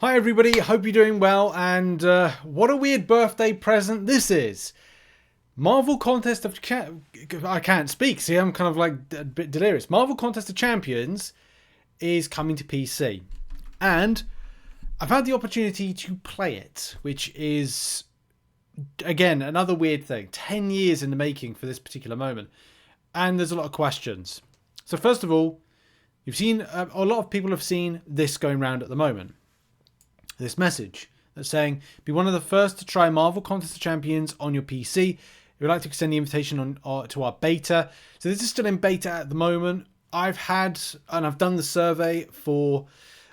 Hi everybody, hope you're doing well, and what a weird birthday present this is. Marvel Contest of I can't speak, see I'm kind of like a bit delirious. Marvel Contest of Champions is coming to PC, and I've had the opportunity to play it, which is, again, another weird thing. 10 years in the making for this particular moment, and there's a lot of questions. So first of all, you've seen, a lot of people have seen this going around at the moment. This message that's saying, be one of the first to try Marvel Contest of Champions on your PC. If you'd like to extend the invitation to our beta. So this is still in beta at the moment. I've done the survey for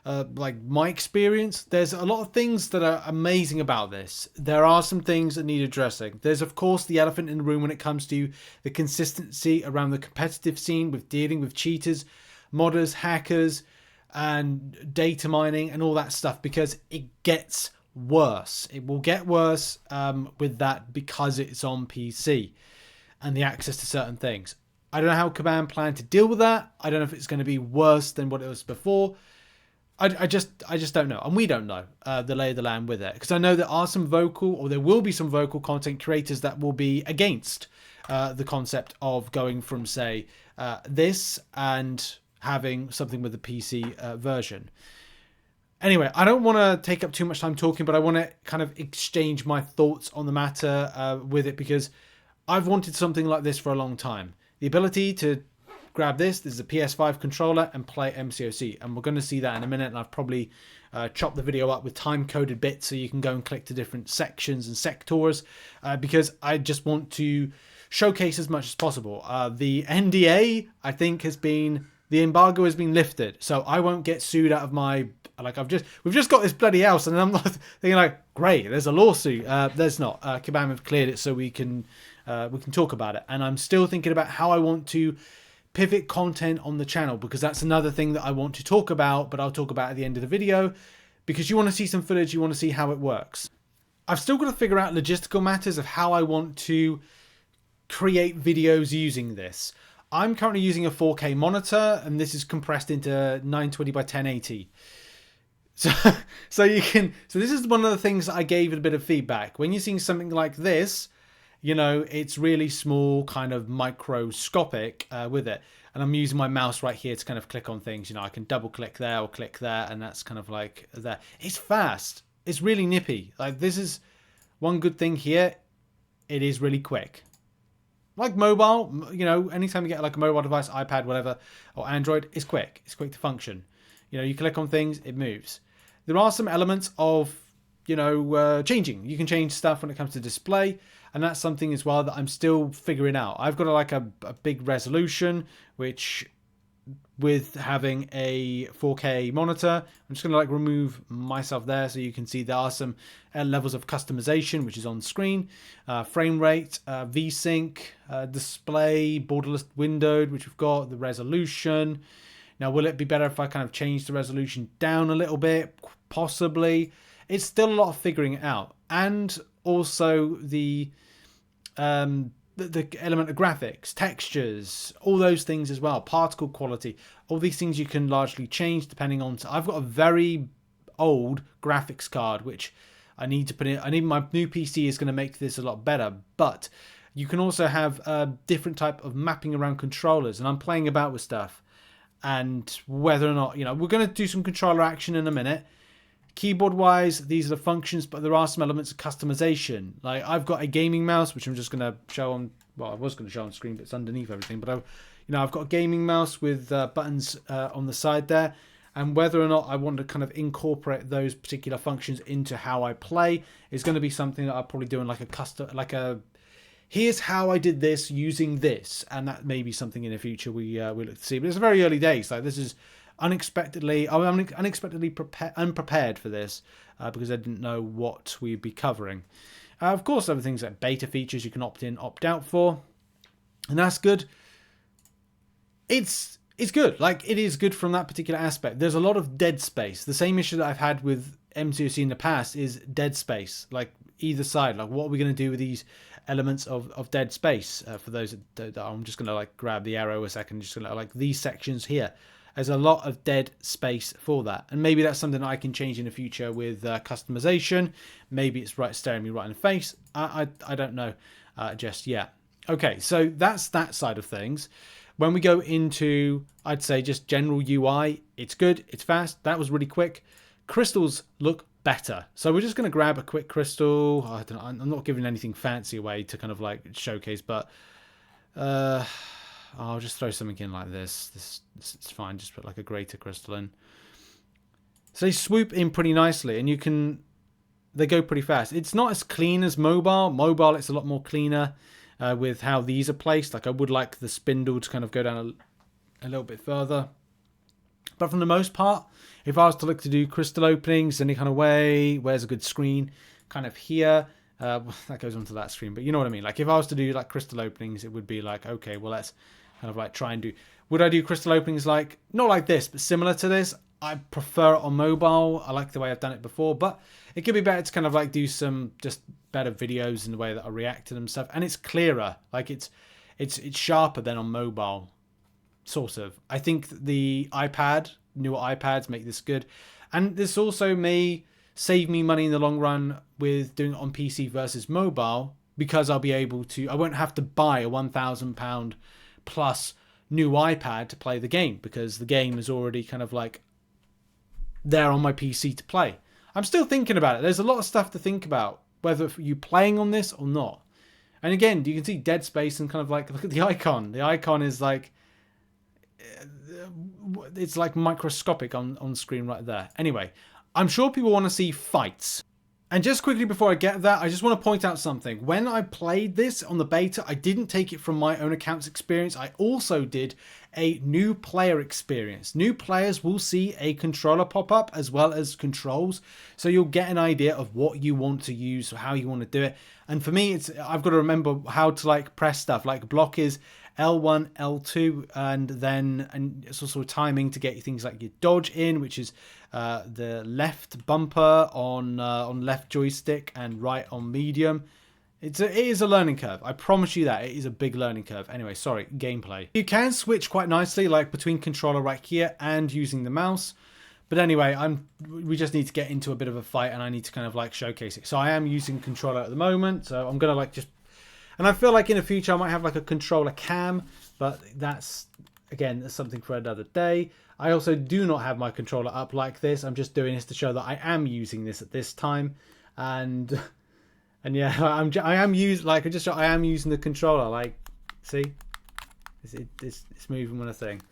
like my experience. There's a lot of things that are amazing about this. There are some things that need addressing. There's of course the elephant in the room when it comes to the consistency around the competitive scene with dealing with cheaters, modders, hackers, and data mining and all that stuff, because it gets worse. It will get worse with that because it's on PC and the access to certain things. I don't know how Kewyboard plan to deal with that. I don't know if it's going to be worse than what it was before. I just don't know, and we don't know the lay of the land with it, because I know there will be some vocal content creators that will be against the concept of going from, say, this and having something with the PC version. Anyway, I don't want to take up too much time talking, but I want to kind of exchange my thoughts on the matter with it, because I've wanted something like this for a long time. The ability to grab this is a PS5 controller and play MCOC, and we're going to see that in a minute, and I've probably chopped the video up with time-coded bits so you can go and click to different sections and sectors, because I just want to showcase as much as possible. The NDA, I think, the embargo has been lifted, so I won't get sued out of my, we've just got this bloody house, and I'm not thinking like, great, there's a lawsuit. There's not. Kewyboard have cleared it so we can talk about it, and I'm still thinking about how I want to pivot content on the channel, because that's another thing that I want to talk about, but I'll talk about at the end of the video, because you want to see some footage, you want to see how it works. I've still got to figure out logistical matters of how I want to create videos using this. I'm currently using a 4K monitor, and this is compressed into 920 by 1080. So this is one of the things that I gave it a bit of feedback. When you're seeing something like this, you know, it's really small, kind of microscopic with it. And I'm using my mouse right here to kind of click on things. You know, I can double click there or click there, and that's kind of like there. It's fast. It's really nippy. Like, this is one good thing here. It is really quick. Like mobile, you know, anytime you get like a mobile device, iPad, whatever, or Android, it's quick. It's quick to function. You know, you click on things, it moves. There are some elements of, you know, changing. You can change stuff when it comes to display, and that's something as well that I'm still figuring out. I've got a big resolution, which, with having a 4K monitor, I'm just going to like remove myself there so you can see there are some levels of customization, which is on screen. Frame rate, VSync, display, borderless windowed, which we've got, the resolution. Now, will it be better if I kind of change the resolution down a little bit? Possibly. It's still a lot of figuring it out. And also the element of graphics, textures, all those things as well, particle quality, all these things you can largely change depending on. I've got a very old graphics card which I need to put in. My new PC is going to make this a lot better, but you can also have a different type of mapping around controllers, and I'm playing about with stuff, and whether or not, you know, we're going to do some controller action in a minute. Keyboard wise, these are the functions, but there are some elements of customization. Like, I've got a gaming mouse, which I'm just going to show on, well, I was going to show on screen, but it's underneath everything. But I've got a gaming mouse with buttons on the side there, and whether or not I want to kind of incorporate those particular functions into how I play is going to be something that I'll probably do in like a custom, here's how I did this using this, and that may be something in the future we look to see. But it's very early days. Like, this is I'm unexpectedly unprepared for this because I didn't know what we'd be covering. Of course, other things like beta features you can opt in, opt out for, and that's good. It's good. Like, it is good from that particular aspect. There's a lot of dead space. The same issue that I've had with MCOC in the past is dead space. Like, either side. Like, what are we going to do with these elements of dead space? For those that I'm just going to like grab the arrow a second. Just going to like these sections here. There's a lot of dead space for that. And maybe that's something I can change in the future with customization. Maybe it's staring me right in the face. I don't know just yet. Okay, so that's that side of things. When we go into, I'd say, just general UI, it's good, it's fast. That was really quick. Crystals look better. So we're just going to grab a quick crystal. I'm not giving anything fancy away to kind of like showcase, but I'll just throw something in like this. This is fine. Just put like a greater crystal in. So they swoop in pretty nicely, and they go pretty fast. It's not as clean as mobile. Mobile, it's a lot more cleaner with how these are placed. Like I would like the spindle to kind of go down a little bit further. But for the most part, if I was to look to do crystal openings any kind of way, where's a good screen? Kind of here. That goes onto that screen, but you know what I mean. Like if I was to do like crystal openings, it would be like, okay, well, let's kind of like try and do... Would I do crystal openings like, not like this, but similar to this? I prefer it on mobile. I like the way I've done it before, but it could be better to kind of like do some just better videos in the way that I react to them stuff. And it's clearer. Like it's sharper than on mobile. Sort of. I think the newer iPads make this good. And this also may save me money in the long run with doing it on PC versus mobile, because I'll be able to, I won't have to buy a £1,000 plus new iPad to play the game, because the game is already kind of like there on my PC to play. I'm still thinking about it. There's a lot of stuff to think about, whether you playing on this or not. And again, you can see dead space and kind of like, look at the icon. The icon is like, it's like microscopic on screen right there. Anyway, I'm sure people want to see fights. And just quickly before I get that, I just want to point out something. When I played this on the beta, I didn't take it from my own account's experience. I also did a new player experience. New players will see a controller pop up as well as controls. So you'll get an idea of what you want to use or how you want to do it. And for me, I've got to remember how to like press stuff. Like block is L1, L2, and it's also timing to get things like your dodge in, which is the left bumper on left joystick and right on medium. It is a learning curve. I promise you that. It is a big learning curve. Anyway, sorry, gameplay. You can switch quite nicely, like between controller right here and using the mouse. But anyway, we just need to get into a bit of a fight, and I need to kind of like showcase it. So I am using controller at the moment, so I'm gonna like just... And I feel like in the future I might have like a controller cam, but that's something for another day. I also do not have my controller up like this. I'm just doing this to show that I am using this at this time, and yeah, I am using the controller. Like, see, it's moving when I thing.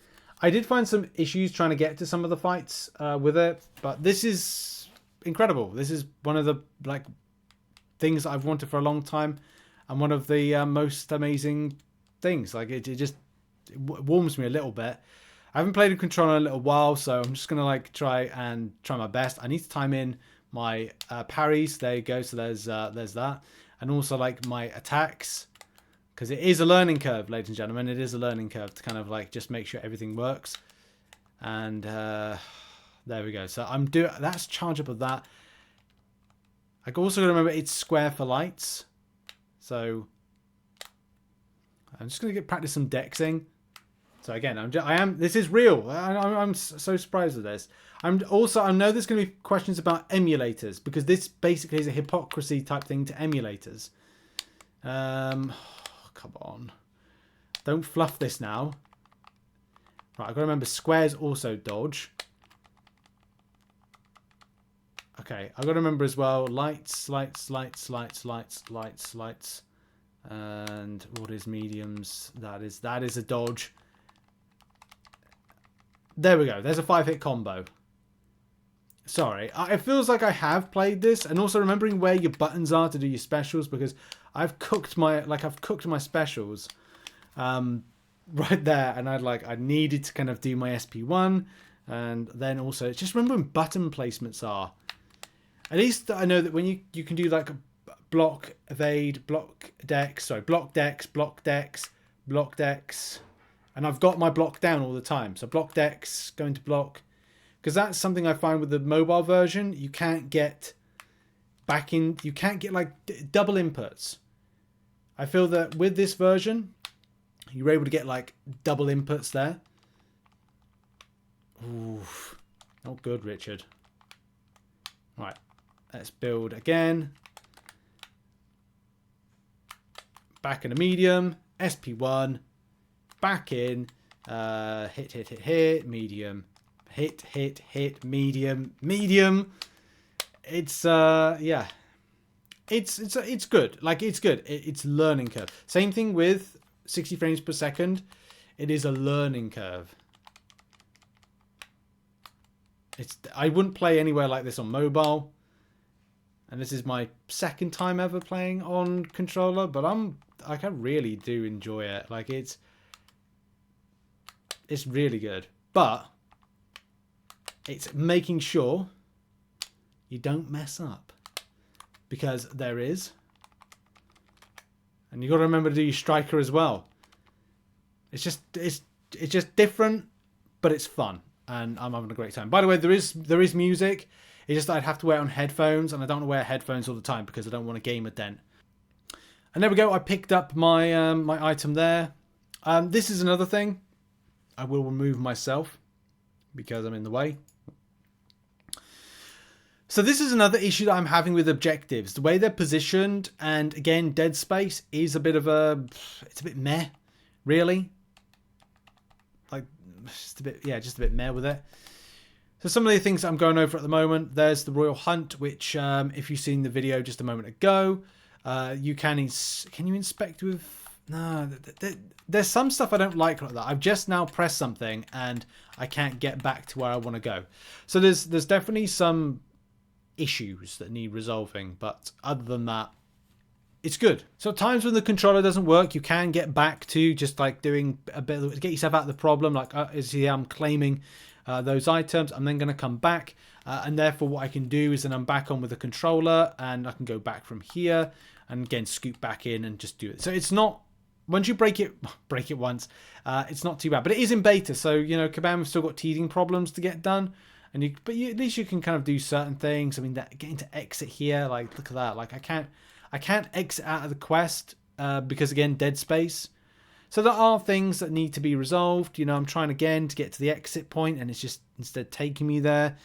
I did find some issues trying to get to some of the fights with it, but this is incredible. This is one of the like things that I've wanted for a long time. And one of the most amazing things. Like it warms me a little bit. I haven't played a controller in a little while, so I'm just gonna like try my best. I need to time in my parries. There you go. So there's that, and also like my attacks, because it is a learning curve, ladies and gentlemen. It is a learning curve to kind of like just make sure everything works. And there we go. So that's charge up of that. I also got to remember it's square for lights. So I'm just going to practice some dexing. So again, this is real. I'm so surprised with this. I know there's going to be questions about emulators, because this basically is a hypocrisy type thing to emulators. Come on. Don't fluff this now. Right, I've got to remember squares also dodge. Okay, I've got to remember as well, lights. And what is mediums? That is a dodge. There we go. There's a 5-hit combo. Sorry, it feels like I have played this, and also remembering where your buttons are to do your specials, because I've cooked my specials right there, and I needed to kind of do my SP1, and then also it's just remembering button placements are. At least I know that when you can do like block, evade, block dex, and I've got my block down all the time. So block dex, going to block, because that's something I find with the mobile version. You can't get like double inputs. I feel that with this version, you're able to get like double inputs there. Oof. Not good, Richard. Right. Let's build again. Back in a medium. SP1. Back in. Hit, medium. Hit, medium. Medium. It's, yeah. It's good. Like, it's good. It's learning curve. Same thing with 60 frames per second. It is a learning curve. I wouldn't play anywhere like this on mobile. And this is my second time ever playing on controller, but I really do enjoy it. Like it's really good. But it's making sure you don't mess up. Because there is. And you got to remember to do your striker as well. It's just different, but it's fun. And I'm having a great time. By the way, there is music. It's just that I'd have to wear it on headphones, and I don't want to wear headphones all the time because I don't want a gamer dent. And there we go. I picked up my my item there. This is another thing. I will remove myself because I'm in the way. So this is another issue that I'm having with objectives. The way they're positioned, and again, Dead Space is a bit of a... It's a bit meh, really. Like, just a bit meh with it. So some of the things that I'm going over at the moment, there's the Royal Hunt, which if you've seen the video just a moment ago, you can you inspect with... No, there's some stuff I don't like that. I've just now pressed something and I can't get back to where I want to go. So there's definitely some issues that need resolving, but other than that, it's good. So at times when the controller doesn't work, you can get back to just like doing a bit of, get yourself out of the problem. Like I'm claiming those items. I'm then going to come back, and therefore what I can do is then I'm back on with the controller, and I can go back from here and again scoot back in and just do it. So it's not, once you break it once, it's not too bad. But it is in beta, so you know, Kabam have still got teething problems to get done. And at least you can kind of do certain things. I mean, getting to exit here, like look at that. Like I can't exit out of the quest because again, Dead Space. So there are things that need to be resolved. You know, I'm trying again to get to the exit point, and it's just instead taking me there.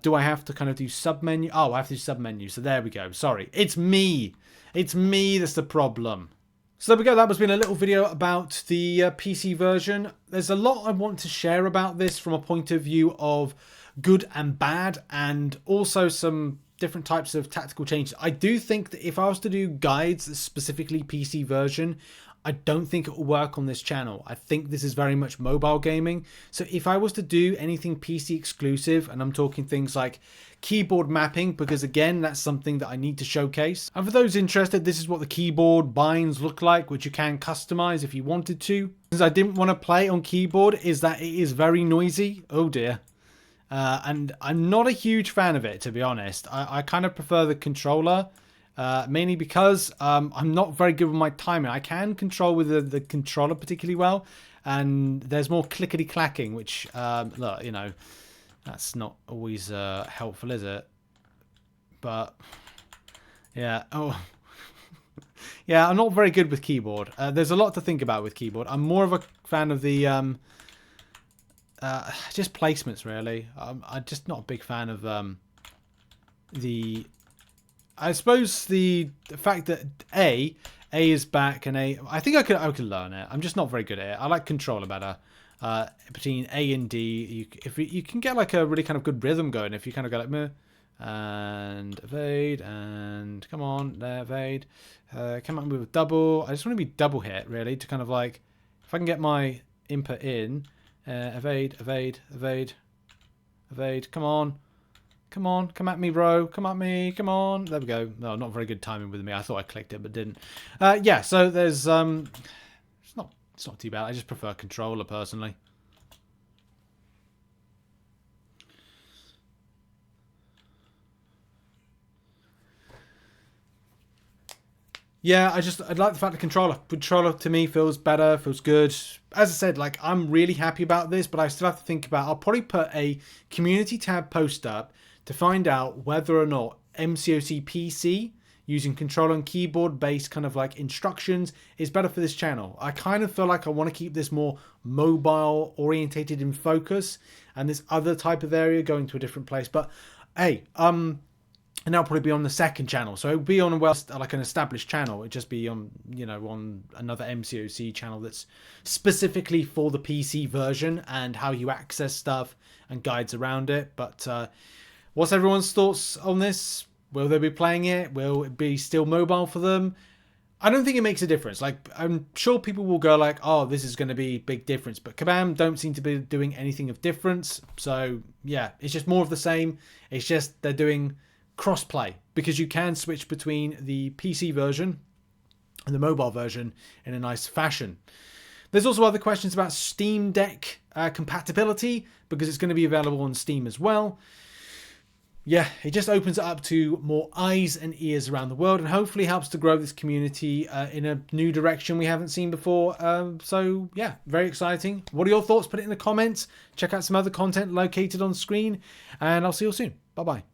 Do I have to kind of do sub-menu? Oh, I have to do sub-menu. So there we go. Sorry. It's me. It's me that's the problem. So there we go. That has been a little video about the PC version. There's a lot I want to share about this from a point of view of good and bad, and also some different types of tactical changes. I do think that if I was to do guides, specifically PC version, I don't think it will work on this channel. I think this is very much mobile gaming. So if I was to do anything PC exclusive, and I'm talking things like keyboard mapping, because again, that's something that I need to showcase. And for those interested, this is what the keyboard binds look like, which you can customize if you wanted to. Since I didn't want to play on keyboard, is that it is very noisy. Oh dear. And I'm not a huge fan of it, to be honest. I kind of prefer the controller, mainly because I'm not very good with my timing. I can control with the controller particularly well, and there's more clickety-clacking, which, look, you know, that's not always helpful, is it? But, yeah, oh... yeah, I'm not very good with keyboard. There's a lot to think about with keyboard. I'm more of a fan of the... just placements, really. I'm just not a big fan of I suppose the fact that A is back, and I think I could learn it. I'm just not very good at it. I like controller better. Between A and D, if you can get like a really kind of good rhythm going. If you kind of go like meh, and evade, and come on there, evade, come on with a double. I just want to be double hit, really, to kind of like, if I can get my input in. Evade, evade, evade, evade. Come on. Come on. Come at me, bro. Come at me. Come on. There we go. No, not very good timing with me. I thought I clicked it, but didn't. Yeah, so there's... It's not too bad. I just prefer controller, personally. Yeah, I like the fact that controller to me feels better, feels good. As I said, like, I'm really happy about this, but I still have to think about, I'll probably put a community tab post up to find out whether or not MCOC PC using controller and keyboard based kind of like instructions is better for this channel. I kind of feel like I want to keep this more mobile orientated in focus, and this other type of area going to a different place. But hey, and that'll probably be on the second channel, so it'll be on like an established channel. It'll just be on, you know, on another MCOC channel that's specifically for the PC version and how you access stuff and guides around it. But what's everyone's thoughts on this? Will they be playing it? Will it be still mobile for them? I don't think it makes a difference. Like, I'm sure people will go like, oh, this is going to be a big difference. But Kabam don't seem to be doing anything of difference. So, yeah, it's just more of the same. It's just they're doing cross-play, because you can switch between the PC version and the mobile version in a nice fashion. There's also other questions about Steam Deck compatibility, because it's going to be available on Steam as well. Yeah, it just opens it up to more eyes and ears around the world, and hopefully helps to grow this community in a new direction we haven't seen before. So yeah, very exciting. What are your thoughts? Put it in the comments. Check out some other content located on screen, and I'll see you all soon. Bye-bye.